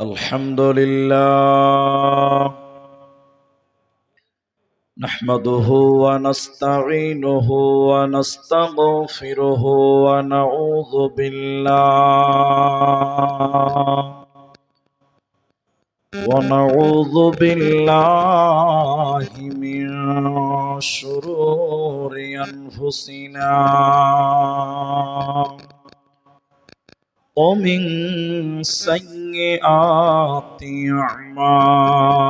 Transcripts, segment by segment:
الحمد لله نحمده ونستعينه ونستغفره ونعوذ بالله من شرور أنفسنا ومن سيئات أعمالنا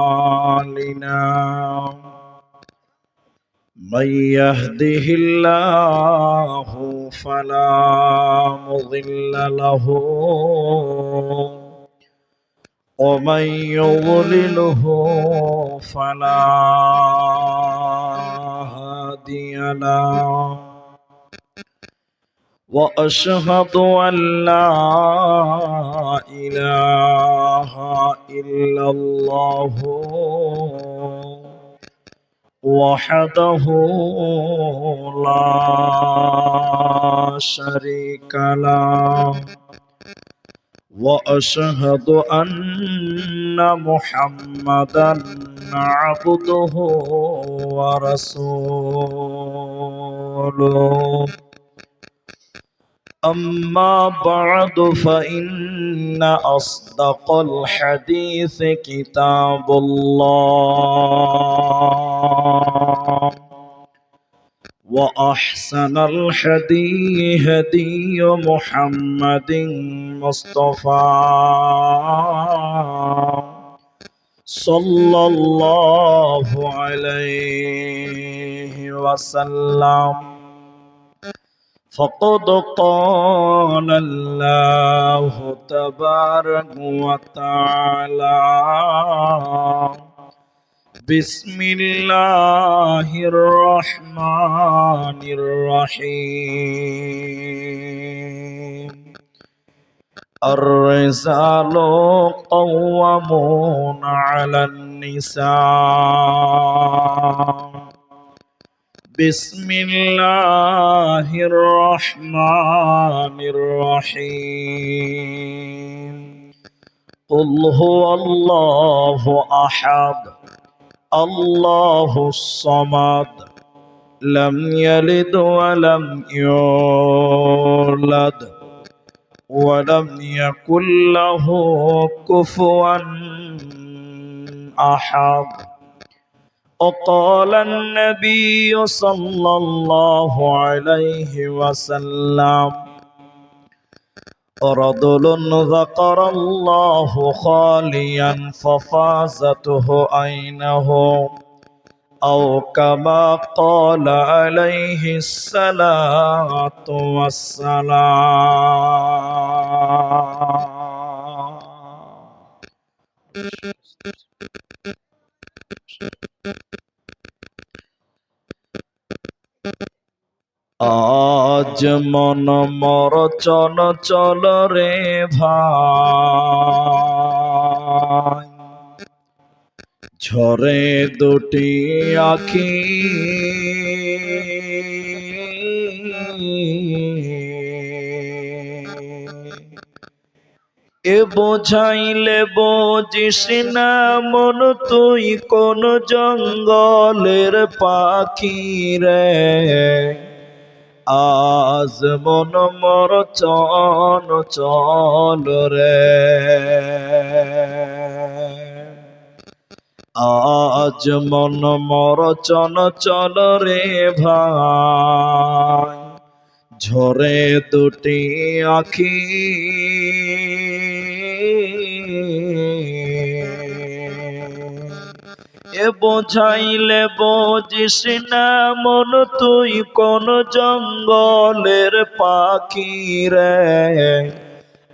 من يهده الله فلا مضل له ومن يضلله فلا هادي له وأشهد أن لا إله إلا الله وحده لا شريك له وأشهد أن محمدا عبده ورسوله أما بعد فإن أصدق الحديث كتاب الله وأحسن الهدي هدي محمد مصطفى صلى الله عليه وسلم فقد قال الله تبارك وتعالى بسم الله الرحمن الرحيم الرجال قوامون على النساء بسم الله الرحمن الرحيم قل هو الله أحد الله الصمد لم يلد ولم يولد ولم يكن له كفوا أحد وقال النبي صلى الله عليه وسلم رجل ذكر الله خاليا ففازته عينه أو كما قال عليه الصلاة والسلام আজ মন মর চল চল রে ভাই ঝরে দুটি আখি এ বোঝাইলে বুঝিস না মন তুই কোন জঙ্গলের পাখি রে আজ মন মর চল চল রে আজ মন মর চল চল রে ভাই ঝরে দুটি আখি এ বোঝাইলে বুঝিস না মন তুই কোন জঙ্গলের পাখি রে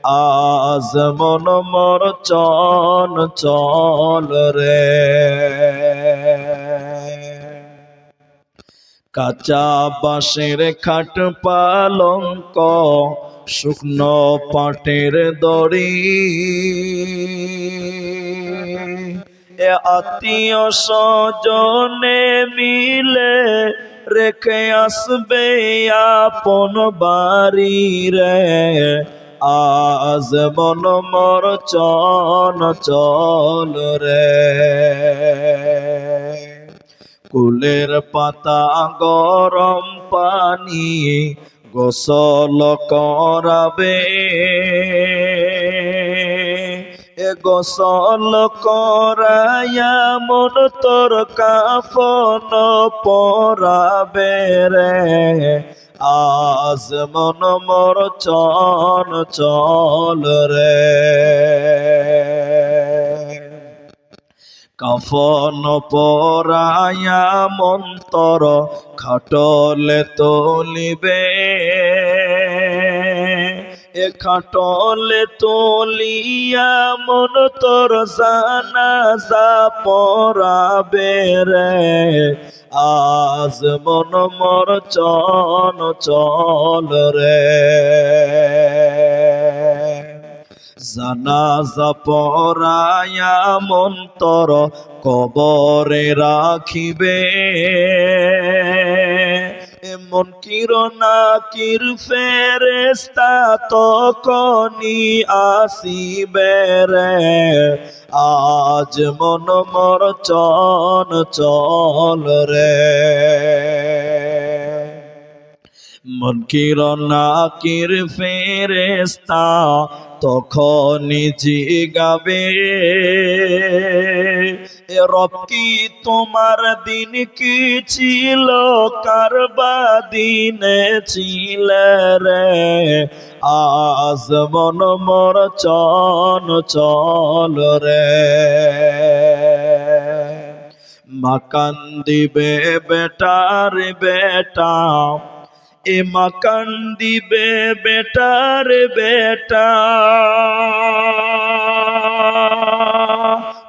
আজ মন মর চল চল রে কাঁচা বাঁশের খাট পালঙ্ক শুকনো পাটের দড়ি এ আত্মীয় স্বজনে মিলে রেখে আসবে আপন বাড়ি রে আজ মন মোর চঞ্চল রে। কুলের পাতা গরম পানি গোসল করাবে, এ গোসল করাইয়া মন তোর কাফন পরাবে রে। আজ মন মোর চঞ্চল রে। কাফন পরাইয়া মন্তর খাটলে তোলিবে, এ খাটলে তোলিয়া মন তোর জানাজা পড়াবে রে। আজ মন মোর চঞ্চল রে। জানাজা পড়াইয়া মন্তর কবরে রাখিবে, মুনকির নাকির ফেরেশতা তখনই আসিবে রে। আজ মন মোর চঞ্চল রে। মুনকির নাকির ফেরেশতা তখনই জিগাবে, এ রব কি তোমার দিন কি ছিল, কারবা দিনে ছিল রে। আজ মন মোর চঞ্চল রে। মা কান্দিবে বেটার বেটা, এ মা কান্দিবে বেটার বেটা,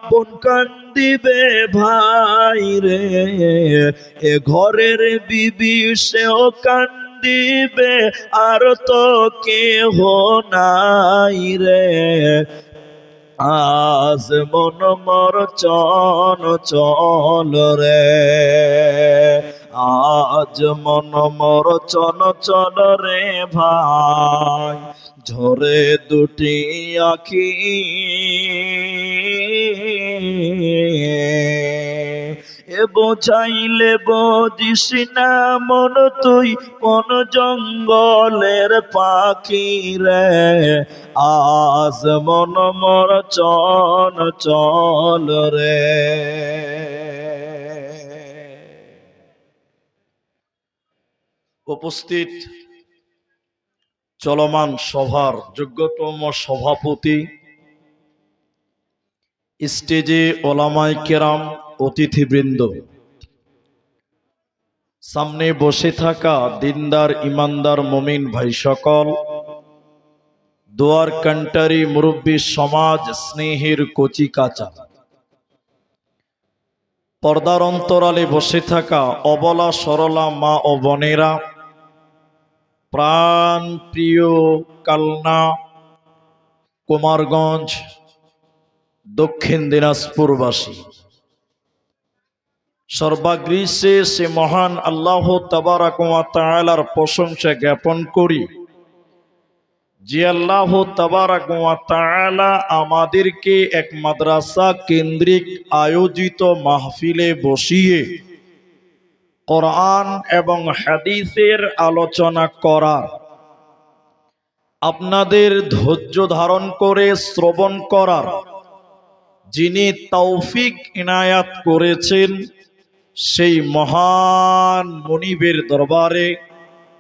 বোন কান্দিবে ভাই রে, এ ঘরের বিবি সেও কান্দিবে, আর তো কেহ নাই রে। আজ মন মোর চঞ্চল রে। আজ মন মোর চঞ্চল রে ভাই। ঝরে দুটি আখি এ বোঝাইলে বুঝিস না মন তুই কোন জঙ্গলের পাখি রে। আজ মন মোর চঞ্চল রে। উপস্থিত চলমান সভার যোগ্যতম সভাপতি, স্টেজে ওলামায়ে কেরাম, অতিথিবৃন্দ, সামনে বসে থাকা দিনদার ইমানদার মুমিন ভাই সকল, দোয়ার কান্টারি মুরব্বী সমাজ, স্নেহের কচি কাঁচা, পর্দার অন্তরালে বসে থাকা অবলা সরলা মা ও বোনেরা, প্রাণ প্রিয় কালনা, কুমারগঞ্জ, দক্ষিণ দিনাজপুরবাসী, সর্বাগ্রীষে সে মহান আল্লাহ তাবারাক ওয়া তাআলার প্রশংসা জ্ঞাপন করি, যে আল্লাহ তাবারাক ওয়া তাআলা আমাদেরকে এক মাদ্রাসা কেন্দ্রিক আয়োজিত মাহফিলে বসিয়ে কোরআন এবং হাদিসের আলোচনা করার, আপনাদের ধৈর্য ধারণ করে শ্রবণ করার যিনি তৌফিক ইনায়াত করেছেন, সেই মহান মনিবের দরবারে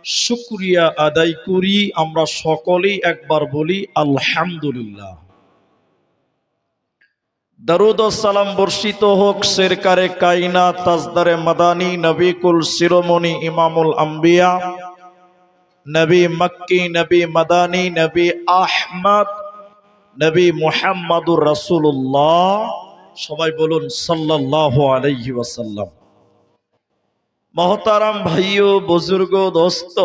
শুকরিয়া আদায় করি। আমরা সকলেই একবার বলি আলহামদুলিল্লাহ। দরুদ ও সালাম বর্ষিত হোক সরকারে কায়নাত তাজদারে মাদানী নবী কুল শিরোমণি ইমামুল আম্বিয়া, নবী মক্কি, নবী মাদানী, নবী আহমদ, নবী মুহাম্মদুর রাসূলুল্লাহ, সবাই বলুন সাল্লাল্লাহু আলাইহি ওয়াসাল্লাম। মহতারাম ভাইও, বুজুর্গ, দোস্ত,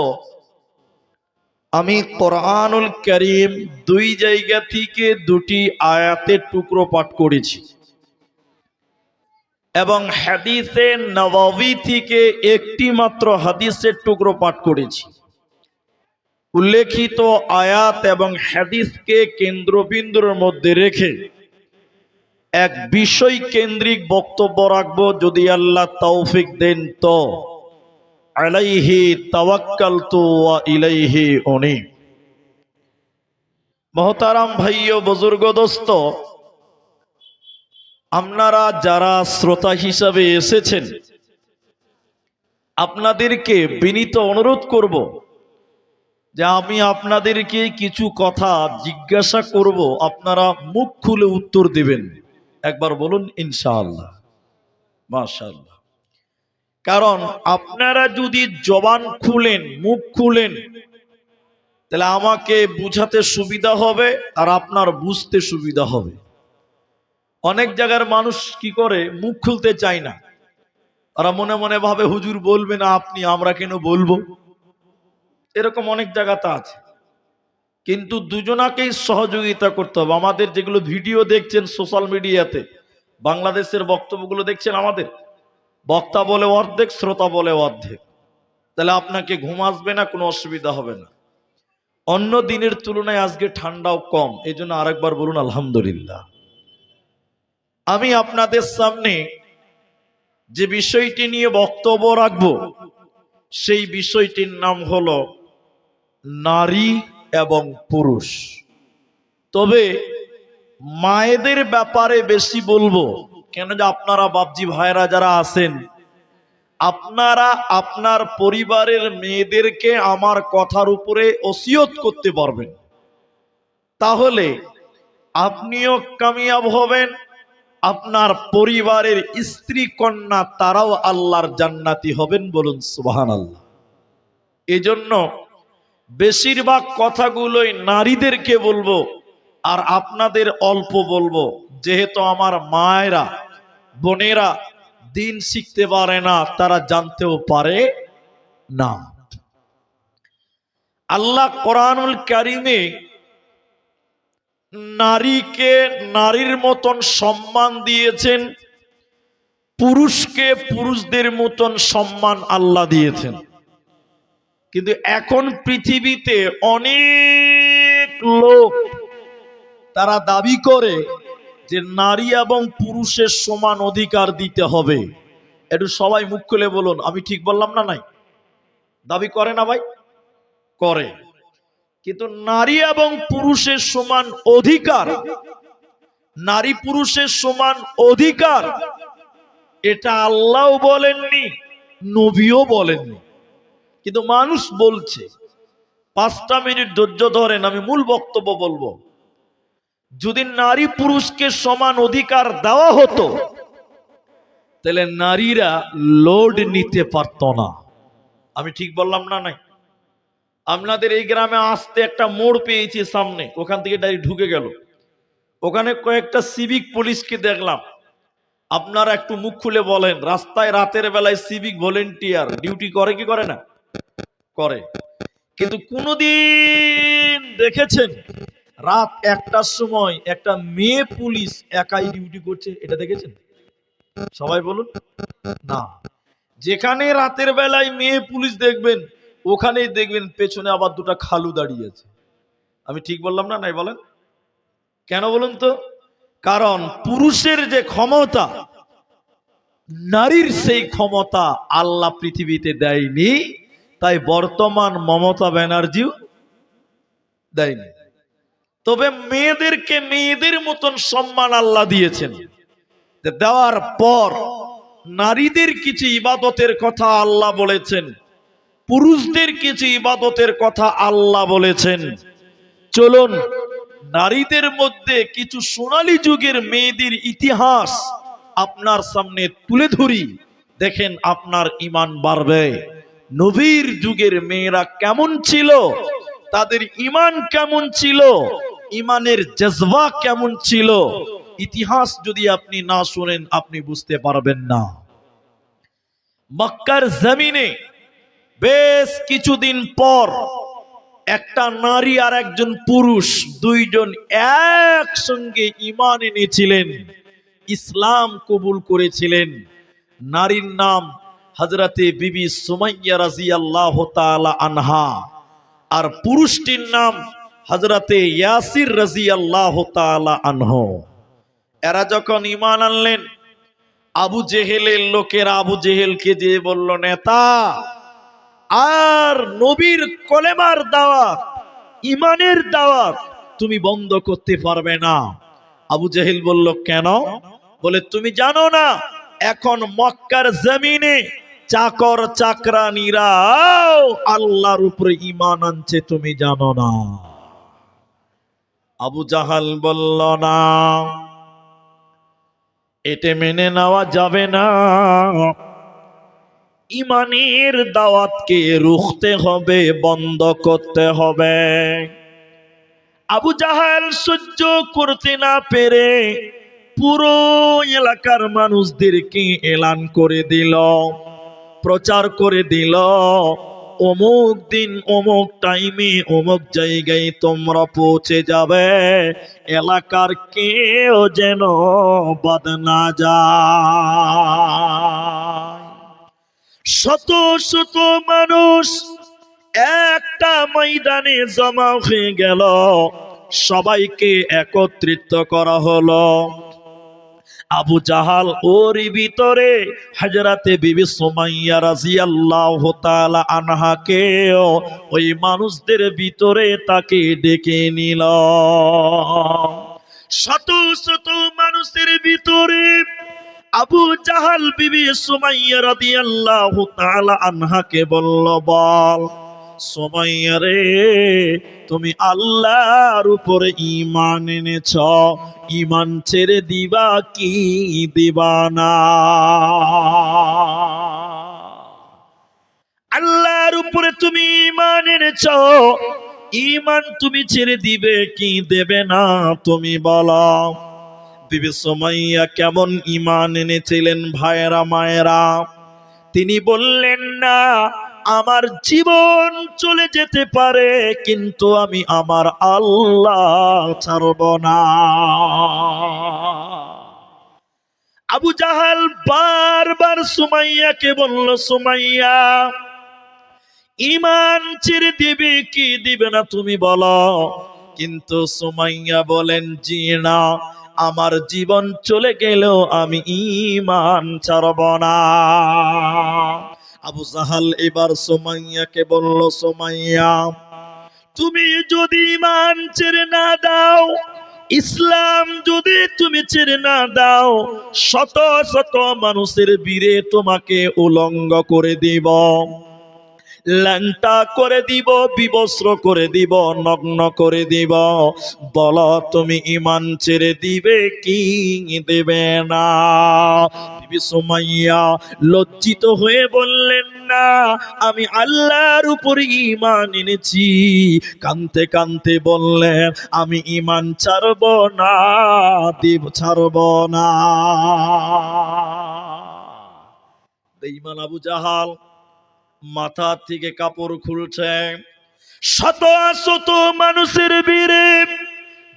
আমি কোরআনুল কারীম দুই জায়গা থেকে দুটি আয়াতের টুকরো পাঠ করেছি এবং হাদিসে নববী থেকে একটি মাত্র হাদিসের টুকরো পাঠ করেছি। উল্লেখিত আয়াত এবং হাদিসকে কেন্দ্রবিন্দুর মধ্যে রেখে এক বিষয় কেন্দ্রিক বক্তব্য রাখবো, যদি আল্লাহ তৌফিক দেন তো। আলাইহি তাওয়াক্কালতু ওয়া ইলাইহি উনীব। মহতারাম ভাইও বুজুর্গ দোস্ত, আপনারা যারা শ্রোতা হিসাবে এসেছেন, আপনাদেরকে বিনীত অনুরোধ করব যে আমি আপনাদেরকে কিছু কথা জিজ্ঞাসা করব, আপনারা মুখ খুলে উত্তর দিবেন। একবার বলুন ইনশাআল্লাহ, মাশাআল্লাহ। কারণ আপনারা যদি জবান খুলেন, মুখ খুলেন, তাহলে আমাকে বুঝাতে সুবিধা হবে আর আপনার বুঝতে সুবিধা হবে। অনেক জায়গার মানুষ কি করে, মুখ খুলতে চায় না। তারা মনে মনে ভাবে হুজুর বলবে না আপনি, আমরা কেন বলবো। এরকম অনেক জায়গাতে আছে। কিন্তু দুজনাকেই সহযোগিতা করতে হবে। আমাদের যেগুলো ভিডিও দেখছেন সোশ্যাল মিডিয়াতে, বাংলাদেশের বক্তব্যগুলো দেখছেন, আমাদের বক্তা বলে অর্ধেক, শ্রোতা বলে অর্ধেক। তাহলে আপনাকে ঘুম আসবে না, কোনো অসুবিধা হবে না। অন্য দিনের তুলনায় আজকে ঠান্ডাও কম, এই জন্য আরেকবার বলুন আলহামদুলিল্লাহ। আমি আপনাদের সামনে যে বিষয়টি নিয়ে বক্তব্য রাখবো, সেই বিষয়টির নাম হলো নারী এবং পুরুষ। তবে মায়েদের ব্যাপারে বেশি বলবো, কেন যে আপনারা বাপজি ভাইরা যারা আছেন, আপনারা আপনার পরিবারের মেয়েদেরকে আমার কথার উপরে ওসিয়ত করতে পারবেন। তাহলে আপনিও কামিয়াব হবেন, আপনার পরিবারের স্ত্রী কন্যা তারাও আল্লাহর জান্নাতি হবেন। বলুন সুবহানাল্লাহ। এজন্য বেশিরভাগ কথাগুলোই নারীদেরকে বলবো আর আপনাদের অল্প বলবো, যেহেতু আমার মায়েরা বোনেরা দিন শিখতে পারে না, তারা জানতেও পারে না। আল্লাহ কোরআনুল কারীমে নারীকে নারীর মতন সম্মান দিয়েছেন, পুরুষকে পুরুষদের মতন সম্মান আল্লাহ দিয়েছেন। কিন্তু এখন পৃথিবীতে অনেক লোক তারা দাবি করে যে নারী এবং পুরুষের সমান অধিকার দিতে হবে। একটু সবাই মুখ খুলে বলুন, আমি ঠিক বললাম না? নাই দাবি করে না ভাই? করে। কিন্তু নারী এবং পুরুষের সমান অধিকার, নারী পুরুষের সমান অধিকার, এটা আল্লাহও বলেননি, নবীও বলেননি। কিন্তু মানুষ বলছে। 5টা মিনিট ধৈর্য ধরেন, আমি মূল বক্তব্য বলবো। যদি নারী পুরুষকে সমান অধিকার দেওয়া হতো, তাহলে নারীরা লোড নিতে পারত না। আমি ঠিক বললাম না? নাই। আপনাদের এই গ্রামে আসতে একটা মোড় পেয়েছি সামনে, ওখান থেকে ডাইরেক্ট ঢুকে গেল। ওখানে কয়েকটা সিভিক পুলিশকে দেখলাম। আপনারা একটু মুখ খুলে বলেন, রাস্তায় রাতের বেলায় সিভিক ভলেন্টিয়ার ডিউটি করে কি করে না? করে। কিন্তু কোনদিন দেখেছেন রাত 1টার সময় একটা মেয়ে পুলিশ একাই ডিউটি করছে? এটা দেখেছেন? সবাই বলুন না। যেখানে রাতের বেলায় মেয়ে পুলিশ দেখবেন, ওখানেই দেখবেন পেছনে আবার 2টা খালু দাঁড়িয়ে আছে। আমি ঠিক বললাম না? নাই বলেন কেন বলুন তো? কারণ পুরুষের যে ক্ষমতা, নারীর সেই ক্ষমতা আল্লাহ পৃথিবীতে দেয়নি। তাই বর্তমান মমতা ব্যানার্জিও দেয়নি। তবে মেয়েদেরকে মেয়েদের মতন সম্মান আল্লাহ দিয়েছেন। দেওয়ার পর নারীদের কিছু ইবাদতের কথা আল্লাহ বলেছেন, পুরুষদের কিছু ইবাদতের কথা আল্লাহ বলেছেন। চলুন নারীদের মধ্যে কিছু সোনালী যুগের মেয়েদের ইতিহাস আপনার সামনে তুলে ধরি, দেখেন আপনার ঈমান বাড়বে। নবীর যুগের মেয়েরা কেমন ছিল, তাদের ঈমান কেমন ছিল, ঈমানের জজবা কেমন ছিল, ইতিহাস যদি আপনি না শুনেন আপনি বুঝতে পারবেন না। মক্কার জমিনে বেশ কিছুদিন পর একটা নারী আর একজন পুরুষ, দুইজন একসঙ্গে ঈমান এনেছিলেন, ইসলাম কবুল করেছিলেন। নারীর নাম হযরতে বিবি সুমাইয়া রাদিয়াল্লাহু তাআলা আনহা, আর পুরুষটির নাম হযরতে ইয়াসির রাদিয়াল্লাহু তাআলা আনহু। এরা যখন ঈমান আনলেন, আবু জেহেলের লোকেরা আবু জেহেলকে দিয়ে বলল, নেতা, আর নবীর কলেমার দাওয়াত, ঈমানের দাওয়াত তুমি বন্ধ করতে পারবে না। আবু জেহেল বলল, কেন? বলে, তুমি জানো না এখন মক্কার জমিনে চাকর চাকরানীরা আল্লাহর উপরে ঈমান আনছে, তুমি জানো না? আবু জাহাল বলল, না, এটা মেনে নেওয়া যাবে না, ঈমানের দাওয়াতকে রুখতে হবে, বন্ধ করতে হবে। আবু জাহাল সহ্য করতে না পেরে পুরো এলাকার মানুষদেরকে এলান করে দিল, প্রচার করে দিল, অমুক দিন অমুক টাইমে অমুক জায়গায় তোমরা পৌঁছে যাবে, এলাকার কেউ যেন বাদ না যায়। শত শত মানুষ একটা ময়দানে জমা হয়ে গেল, সবাইকে একত্রিত করা হলো। আবু জাহাল ওর ভিতরে হযরতে বিবি সুমাইয়া রাদিয়াল্লাহু তাআলা আনহাকে ওই মানুষদের ভিতরে তাকে ডেকে নিল। শত শত মানুষের ভিতরে আবু জাহাল বিবি সুমাইয়া রাদিয়াল্লাহু তাআলা আনহাকে বলল, বল সুমাইয়া রে, তুমি আল্লাহর উপরে ঈমান এনেছ, ঈমান ছেড়ে দিবা কি দিবা না? আল্লাহর উপরে তুমি ঈমান এনেছ, ঈমান তুমি ছেড়ে দিবে কি দেবে না, তুমি বলো। বিবি সুমাইয়া কেমন ঈমান এনেছিলেন ভাইয়েরা মায়েরা, তিনি বললেন, না, আমার জীবন চলে যেতে পারে কিন্তু আমি আমার আল্লাহ ছাড়ব না। আবু জাহাল বারবার সুমাইয়াকে বলল, সুমাইয়া, ঈমান ছেড়ে দিবে কি দিবে না তুমি বলো। কিন্তু সুমাইয়া বলেন, জি না, আমার জীবন চলে গেলেও আমি ঈমান ছাড়ব না। আবু জাহাল এবার সুমাইয়াকে বলল, সুমাইয়া, তুমি যদি ঈমান ছেড়ে না দাও, ইসলাম যদি তুমি ছেড়ে না দাও, শত শত মানুষের বীরে তোমাকে উলঙ্গ করে দিব, ল্যাংটা করে দিব, বিবস্ত্র করে দিব, নগ্ন করে দিব। বলো তুমি ঈমান ছেড়ে দিবে কি দেবে না? বিবি সুমাইয়া লজ্জিত হয়ে বললেন, না, আমি আল্লাহর উপর ঈমান এনেছি। কাঁদতে কাঁদতে বললেন, আমি ঈমান ছাড়ব না, ছাড়ব না। বেঈমান আবু জাহাল মাথা থেকে কাপড় খুলছে, শত শত মানুষের ভিড়ে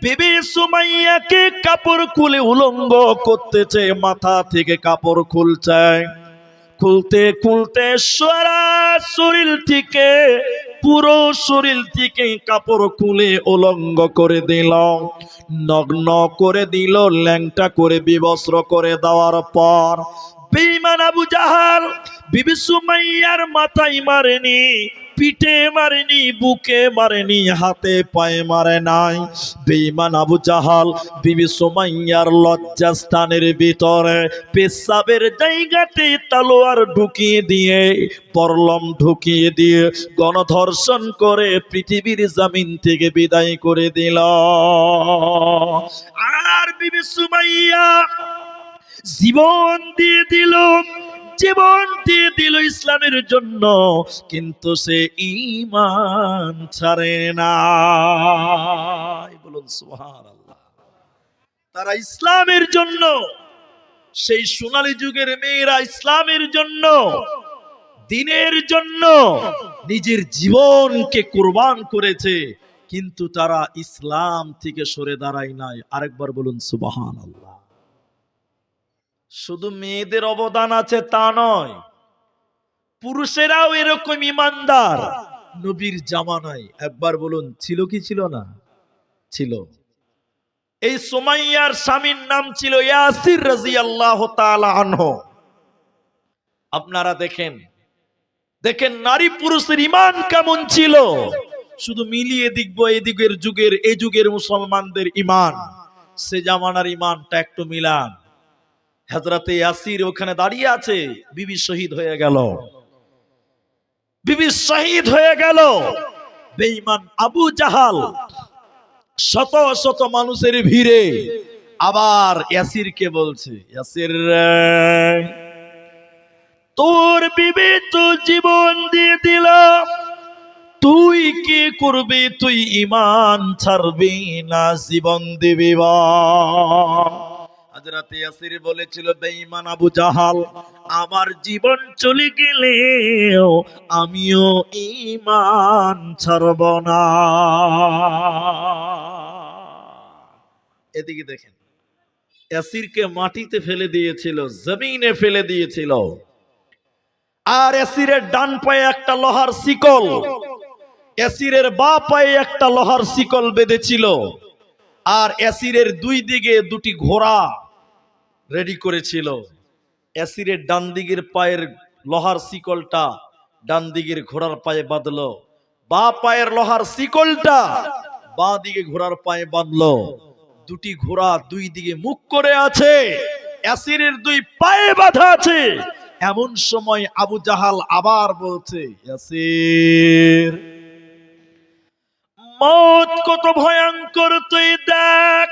বিবি সুমাইয়াকে কাপড় খুলে উলঙ্গ করতেছে, মাথা থেকে কাপড় খুলছে। খুলতে খুলতে সারা শরীর থেকে, পুরো শরীর থেকে কাপড় খুলে উলঙ্গ করে দিল, নগ্ন করে দিল, ল্যাংটা করে বিবস্ত্র করে দেওয়ার পর বেঈমান আবু জাহাল বিবি সুমাইয়ার মাথায় মারেনি, পিঠে মারেনি, বুকে মারেনি, হাতে পায়ে মারে নাই। বেঈমান আবু জাহাল বিবি সুমাইয়ার লজ্জাস্থানের ভিতরে পেশাবের জায়গাতে তলোয়ার ঢুকিয়ে দিয়ে, পরলম ঢুকিয়ে দিয়ে গণধর্ষণ করে পৃথিবীর জমিন থেকে বিদায় করে দিল। আর বিবি সুমাইয়া জীবন দিয়ে দিল, জীবন দিয়ে দিল ইসলামের জন্য, কিন্তু সে ঈমান ছাড়ে না। বলুন সুবহানাল্লাহ। তারা ইসলামের জন্য, সেই সোনালী যুগের মেয়েরা ইসলামের জন্য, দ্বীনের জন্য নিজের জীবনকে কুরবান করেছে, কিন্তু তারা ইসলাম থেকে সরে দাঁড়ায় নাই। আরেকবার বলুন সুবহানাল্লাহ। শুধু মেয়েদের অবদান আছে তা নয়, পুরুষেরাও এরকম ইমানদার, নবীর জামানায়, একবার বলুন ছিল কি ছিল না? ছিল। এই সুমাইয়ার স্বামীর নাম ছিল ইয়াসির রাদিয়াল্লাহু তাআলা আনহু। আপনারা দেখেন দেখেন নারী পুরুষের ঈমান কেমন ছিল। শুধু মিলিয়ে দেখবো এদিকের যুগের এই যুগের মুসলমানদের ঈমান, সে জামানার ঈমানটা একটু মিলান। হযরতে ইয়াসির ওখানে দাঁড়িয়ে আছে, বিবি শহীদ হয়ে গেল, বিবি শহীদ হয়ে গেল। বেঈমান আবু জাহাল শত শত মানুষের ভিড়ে আবার ইয়াসিরকে বলছে, ইয়াসির রে, তোর বিবি তো জীবন দিয়ে দিল, তুই কি করবি? তুই ঈমান ছাড়বি না জীবন দিবি? হযরত ইয়াসির বলেছিল, বেঈমান আবু জাহাল, আমার জীবন চলে গেলেও আমিও ঈমান ছাড়ব না। এদিকে দেখেন, ইয়াসিরকে মাটিতে ফেলে দিয়েছিল, জমিনে ফেলে দিয়েছিল। আর ইয়াসিরের ডান পায়ে একটা লোহার শিকল, ইয়াসিরের বাঁ পায়ে একটা লোহার শিকল বেঁধেছিল। আর ইয়াসিরের দুই দিকে দুটি ঘোড়া রেডি করেছিল। ইয়াসিরের ডান দিকের পায়ের লোহার শিকলটা ডান দিকের ঘোড়ার পায়ে বাঁধলো, বাঁ পায়ের লোহার শিকলটা বাঁ দিকে ঘোড়ার পায়ে বাঁধলো। দুটি ঘোড়া দুই দিকে মুখ করে আছে, ইয়াসিরের দুই পায়ে বাঁধা আছে। এমন সময় আবু জাহাল আবার বলছে, ইয়াসির, মত কত ভয়ঙ্কর তুই দেখ,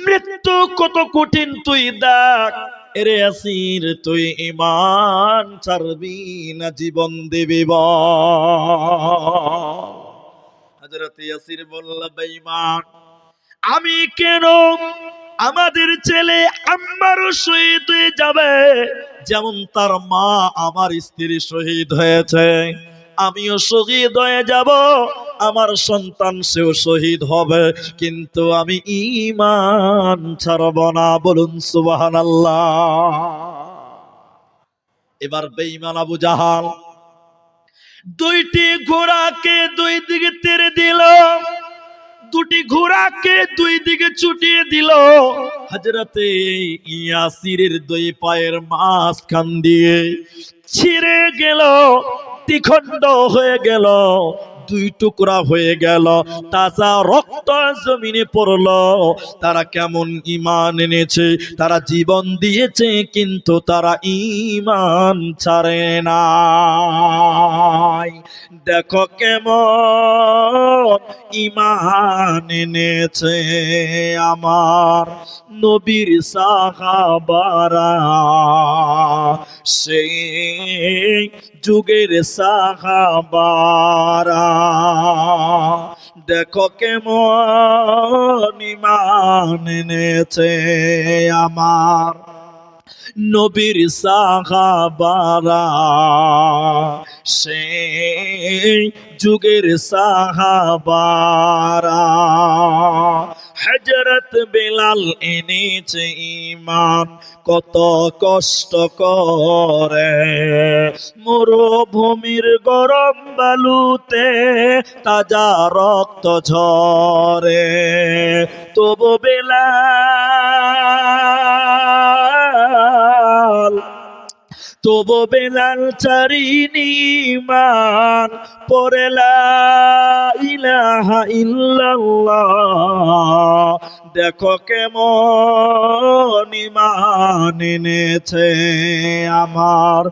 মৃত্যু কত কঠিন তুই দেখ। এরে ইয়াসির, তুই ঈমান ছাড়বি না জীবন দিবি বল? হযরত ইয়াসির বলল, বেঈমান, আমি কেন? আমাদের ছেলে আম্মারও শহীদ হয়ে যাবে, যেমন তার মা আমার স্ত্রী শহীদ হয়েছে, আমিও শহীদ হয়ে যাব, আমার সন্তান সেও শহীদ হবে, কিন্তু আমি ঈমান ছাড়ব না। বলুন সুবহানাল্লাহ। এবার বেঈমান আবু জাহাল দুইটি ঘোড়াকে দুই দিকে তেড়ে দিল, দুটি ঘোড়াকে দুই দিকে ছুটিয়ে দিল। হযরতে ইয়াসিরের দুই পায়ের মাঝখান দিয়ে ছিঁড়ে গেল, দ্বিখণ্ড হয়ে গেল, দুই টুকরা হয়ে গেল, তাজা রক্ত জমিনে পড়লো। তারা কেমন ঈমান এনেছে, তারা জীবন দিয়েছে, কিন্তু তারা ঈমান ছাড়ে নাই। দেখো কেমন ঈমান এনেছে আমার নবীর সাহাবারা, সেই যুগের সাহাবারা। দেখো কেমন ঈমান এনেছে আমার নবীর সাহাবারা, সেই যুগের সাহাবারা। হযরত বেলাল এনেছে ঈমান কত কষ্ট করে, মরুভূমির গরম বালুতে তাজা রক্ত ঝরে, তবু বেলাল, তবু বেলাল ছাড়িনি ঈমান, পড়ে লা ইলাহা ইল্লাল্লাহ। দেখো কেমন ঈমান এনেছে আমার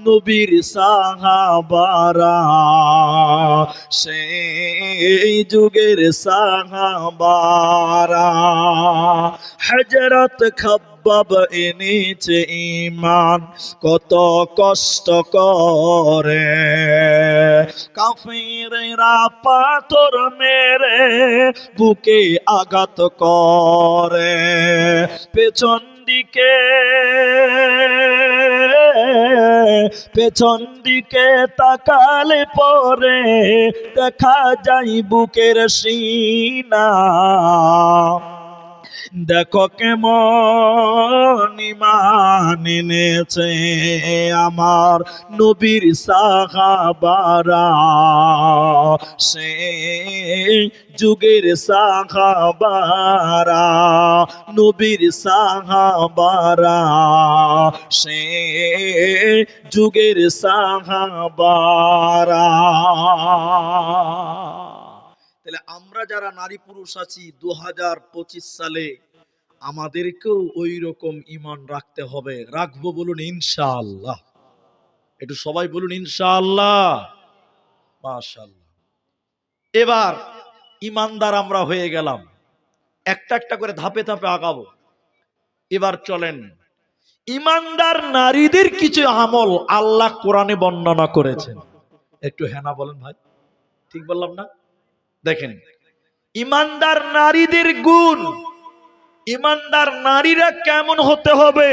নবীর সাহাবারা, সেই যুগের সাহাবারা। হযরত খাব্বাব এনেছে ঈমান কত কষ্ট করে, কাফিররা পাথর মেরে বুকে আঘাত করে, পেছন দিকে, পেছন দিকে তাকালে পরে দেখা যায় বুকের সিনা, দেখো কেমন ঈমান এনেছে আমার নবীর সাহাবারা, সেই যুগের সাহাবারা, নবীর সাহাবারা, সেই যুগের সাহাবারা। তাহলে আমরা যারা নারী পুরুষ আছি 2025 সালে, আমাদেরকেও ওই রকম ঈমান রাখতে হবে। রাখবো বলুন ইনশাআল্লাহ। একটু সবাই বলুন ইনশাআল্লাহ। মাশাআল্লাহ। এবার ঈমানদার আমরা হয়ে গেলাম, একটা একটা করে ধাপে ধাপে আগাবো। এবার চলেন, ঈমানদার নারীদের কিছু আমল আল্লাহ কোরআনে বর্ণনা করেছেন। একটু হ্যাঁ না বলেন ভাই, ঠিক বললাম না? দেখেন, ঈমানদার নারীদের গুণ, ঈমানদার নারীরা কেমন হতে হবে।